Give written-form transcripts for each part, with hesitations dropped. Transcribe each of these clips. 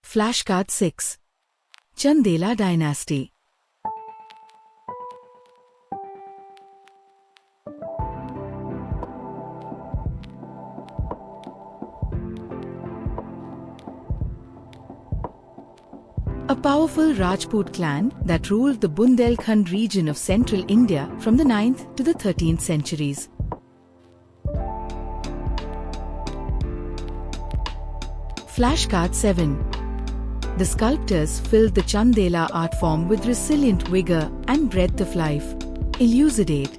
Flashcard 6. Chandela Dynasty. A powerful Rajput clan that ruled the Bundelkhand region of central India from the 9th to the 13th centuries. Flashcard 7. The sculptors filled the Chandela art form with resilient vigor and breadth of life. Elucidate.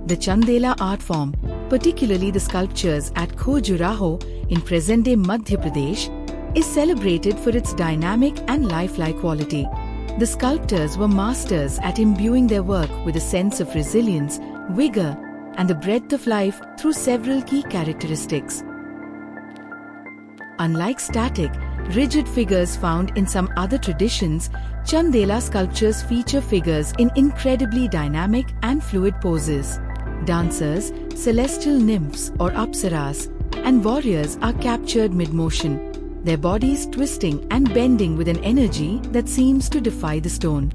The Chandela art form, particularly the sculptures at Khajuraho in present-day Madhya Pradesh, is celebrated for its dynamic and lifelike quality. The sculptors were masters at imbuing their work with a sense of resilience, vigor, and the breadth of life through several key characteristics. Unlike static, rigid figures found in some other traditions, Chandela sculptures feature figures in incredibly dynamic and fluid poses. Dancers, celestial nymphs or apsaras, and warriors are captured mid-motion, their bodies twisting and bending with an energy that seems to defy the stone.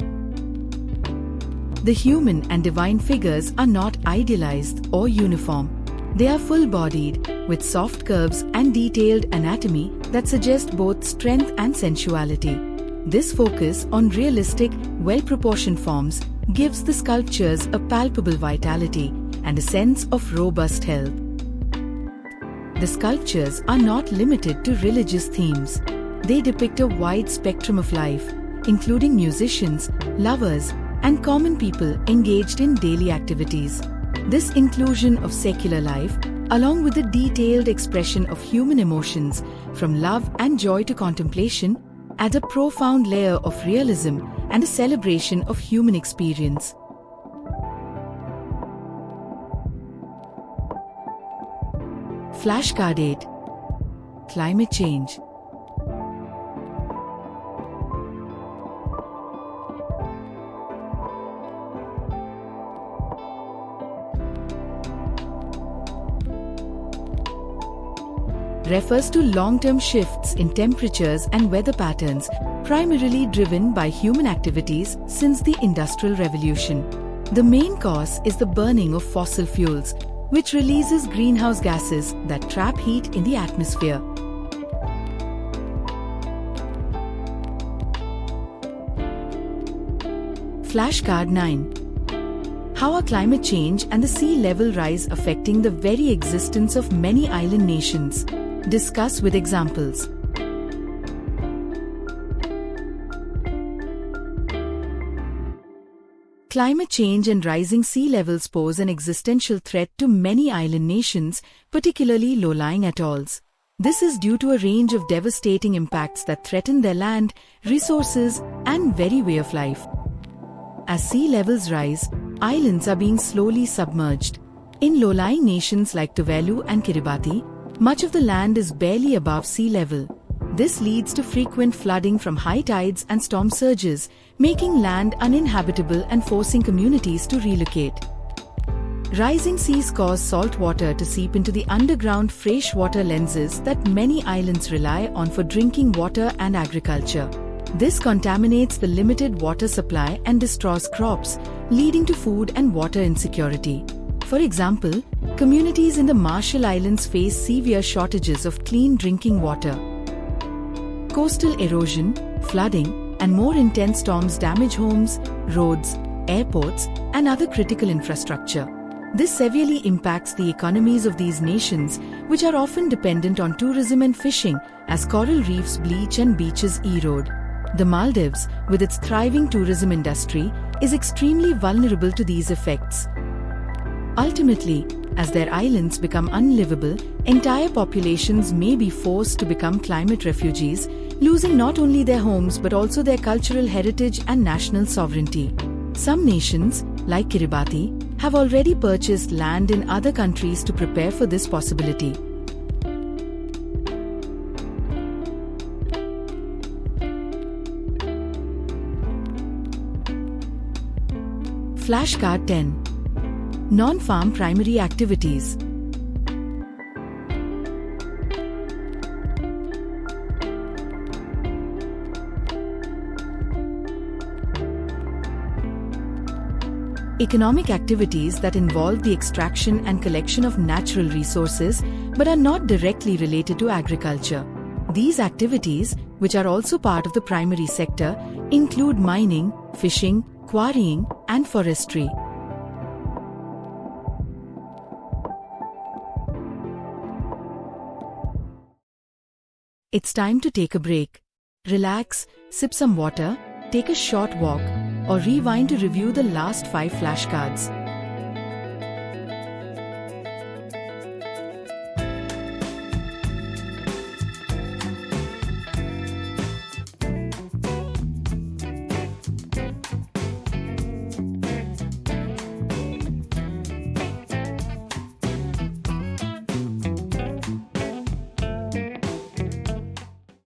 The human and divine figures are not idealized or uniform. They are full-bodied, with soft curves and detailed anatomy that suggest both strength and sensuality. This focus on realistic, well-proportioned forms gives the sculptures a palpable vitality and a sense of robust health. The sculptures are not limited to religious themes. They depict a wide spectrum of life, including musicians, lovers, and common people engaged in daily activities. This inclusion of secular life, along with the detailed expression of human emotions, from love and joy to contemplation, adds a profound layer of realism and a celebration of human experience. Flashcard 8. Climate change. Refers to long-term shifts in temperatures and weather patterns, primarily driven by human activities since the Industrial Revolution. The main cause is the burning of fossil fuels, which releases greenhouse gases that trap heat in the atmosphere. Flashcard 9. How are climate change and the sea level rise affecting the very existence of many island nations? Discuss with examples. Climate change and rising sea levels pose an existential threat to many island nations, particularly low-lying atolls. This is due to a range of devastating impacts that threaten their land, resources, and very way of life. As sea levels rise, islands are being slowly submerged. In low-lying nations like Tuvalu and Kiribati, much of the land is barely above sea level. This leads to frequent flooding from high tides and storm surges, making land uninhabitable and forcing communities to relocate. Rising seas cause salt water to seep into the underground freshwater lenses that many islands rely on for drinking water and agriculture. This contaminates the limited water supply and destroys crops, leading to food and water insecurity. For example, communities in the Marshall Islands face severe shortages of clean drinking water. Coastal erosion, flooding, and more intense storms damage homes, roads, airports, and other critical infrastructure. This severely impacts the economies of these nations, which are often dependent on tourism and fishing as coral reefs bleach and beaches erode. The Maldives, with its thriving tourism industry, is extremely vulnerable to these effects. Ultimately, as their islands become unlivable, entire populations may be forced to become climate refugees, losing not only their homes but also their cultural heritage and national sovereignty. Some nations, like Kiribati, have already purchased land in other countries to prepare for this possibility. Flashcard 10. Non-farm primary activities. Economic activities that involve the extraction and collection of natural resources but are not directly related to agriculture. These activities, which are also part of the primary sector, include mining, fishing, quarrying, and forestry. It's time to take a break. Relax, sip some water, take a short walk, or rewind to review the last 5 flashcards.